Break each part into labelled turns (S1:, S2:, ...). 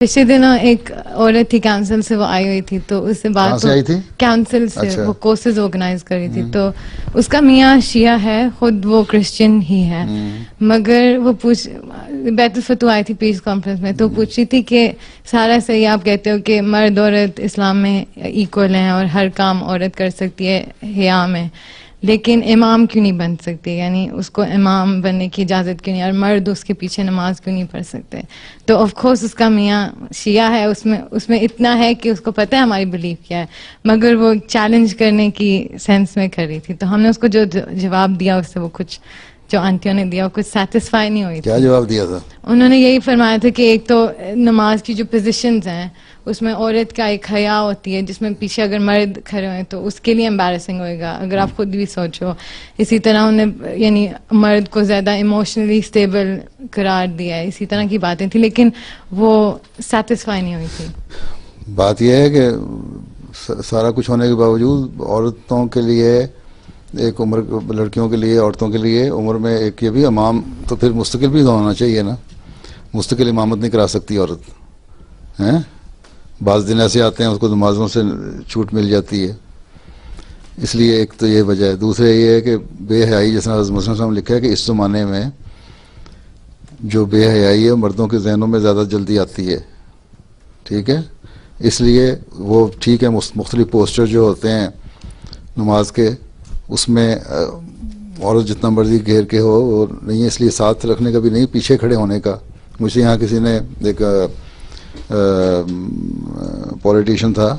S1: پچھلے دنوں ایک عورت تھی کونسل سے، وہ آئی ہوئی تھی، تو اس سے بات
S2: سے آئی تھی؟
S1: کونسل سے وہ کورسز آرگنائز کر رہی تھی. تو اس کا میاں شیعہ ہے، خود وہ کرسچن ہی ہے، مگر وہ بیت الفتوح آئی تھی پیس کانفرنس میں، تو پوچھ رہی تھی کہ سارا صحیح آپ کہتے ہو کہ مرد عورت اسلام میں ایکول ہیں اور ہر کام عورت کر سکتی ہے حیا میں، لیکن امام کیوں نہیں بن سکتی؟ یعنی اس کو امام بننے کی اجازت کیوں نہیں، اور مرد اس کے پیچھے نماز کیوں نہیں پڑھ سکتے؟ تو آف کورس اس کا میاں شیعہ ہے، اس میں اتنا ہے کہ اس کو پتہ ہے ہماری بلیف کیا ہے، مگر وہ چیلنج کرنے کی سینس میں کر رہی تھی. تو ہم نے اس کو جو جواب دیا اس سے وہ کچھ جو آنٹیوں نے دیا وہ کچھ سیٹسفائی نہیں ہوئی تھی.
S2: کیا جواب دیا تھا؟
S1: انہوں نے یہی فرمایا تھا کہ ایک تو نماز کی جو پوزیشنز ہیں اس میں عورت کا ایک حیا ہوتی ہے، جس میں پیچھے اگر مرد کھڑے ہوئے تو اس کے لیے امبیرسنگ ہوئے گا اگر آپ خود بھی سوچو. اسی طرح انہوں نے یعنی مرد کو زیادہ ایموشنلی اسٹیبل قرار دیا ہے، اسی طرح کی باتیں تھیں، لیکن وہ سیٹسفائی نہیں ہوئی تھی.
S2: بات یہ ہے کہ سارا کچھ ہونے کے باوجود عورتوں کے لیے ایک عمر، لڑکیوں کے لیے، عورتوں کے لیے عمر میں ایک یہ بھی امام تو پھر مستقل بھی ہونا چاہیے نا. مستقل امامت نہیں کرا سکتی عورت ہیں. بعض دن ایسے آتے ہیں اس کو نمازوں سے چھوٹ مل جاتی ہے، اس لیے ایک تو یہ وجہ ہے. دوسرے یہ ہے کہ بے حیائی، جس طرح حضرت مسلم صاحب نے لکھا ہے کہ اس زمانے میں جو بے حیائی ہے مردوں کے ذہنوں میں زیادہ جلدی آتی ہے. ٹھیک ہے، اس لیے وہ ٹھیک ہے مختلف پوسچر جو ہوتے ہیں نماز کے، اس میں عورت جتنا مرضی گھیر کے ہو وہ نہیں ہے، اس لیے ساتھ رکھنے کا بھی نہیں، پیچھے کھڑے ہونے کا. مجھے یہاں کسی نے ایک پولیٹیشین تھا،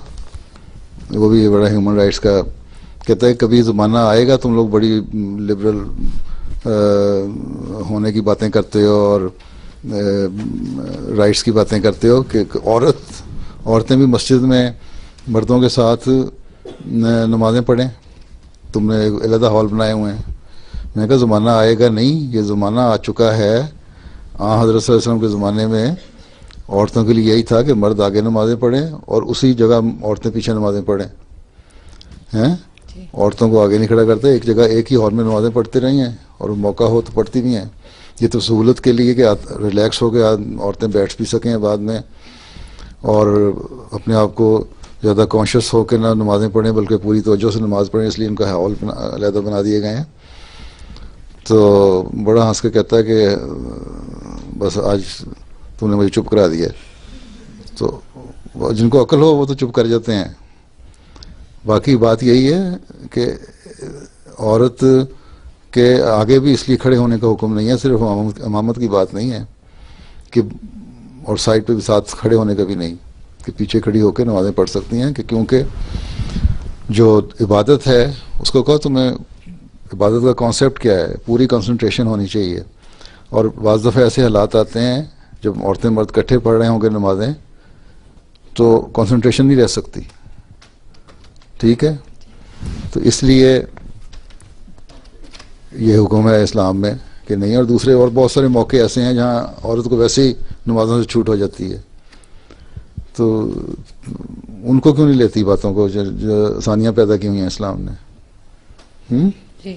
S2: وہ بھی بڑا ہیومن رائٹس کا، کہتا ہے کبھی زمانہ آئے گا تم لوگ بڑی لبرل ہونے کی باتیں کرتے ہو اور رائٹس کی باتیں کرتے ہو کہ عورتیں بھی مسجد میں مردوں کے ساتھ نمازیں پڑھیں، تم نے علیحدہ ہال بنائے ہوئے ہیں. میں نے کہا زمانہ آئے گا نہیں، یہ زمانہ آ چکا ہے. حضرت صلی اللہ علیہ وسلم کے زمانے میں عورتوں کے لیے یہی تھا کہ مرد آگے نمازیں پڑھیں اور اسی جگہ عورتیں پیچھے نمازیں پڑھیں ہیں. عورتوں کو آگے نہیں کھڑا کرتے، ایک جگہ ایک ہی ہال میں نمازیں پڑھتے رہی ہیں، اور موقع ہو تو پڑھتی بھی ہیں. یہ تو سہولت کے لیے کہ ریلیکس ہو کے عورتیں بیٹھ بھی سکیں بعد میں، اور اپنے آپ کو زیادہ کانشیس ہو کے نہ نمازیں پڑھیں بلکہ پوری توجہ سے نماز پڑھیں، اس لیے ان کا ہال علیحدہ بنا دیے گئے ہیں. تو بڑا ہنس کے کہتا ہے کہ بس آج تم نے مجھے چپ کرا دیا. تو جن کو عقل ہو وہ تو چپ کر جاتے ہیں. باقی بات یہی ہے کہ عورت کے آگے بھی اس لیے کھڑے ہونے کا حکم نہیں ہے، صرف امامت کی بات نہیں ہے کہ، اور سائڈ پہ بھی ساتھ کھڑے ہونے کا بھی نہیں کہ پیچھے کھڑی ہو کے نمازیں پڑھ سکتی ہیں. کہ کیونکہ جو عبادت ہے اس کو کہو تمہیں عبادت کا کانسیپٹ کیا ہے، پوری کنسنٹریشن ہونی چاہیے. اور بعض دفعہ ایسے حالات آتے ہیں جب عورتیں مرد اکٹھے پڑھ رہے ہوں گے نمازیں تو کنسنٹریشن نہیں رہ سکتی. ٹھیک ہے، تو اس لیے یہ حکم ہے اسلام میں کہ نہیں. اور دوسرے اور بہت سارے موقع ایسے ہیں جہاں عورت کو ویسے ہی نمازوں سے چھوٹ ہو جاتی ہے، تو ان کو کیوں نہیں لیتی باتوں کو جو آسانیاں پیدا کی ہوئی ہیں اسلام نے.
S1: جی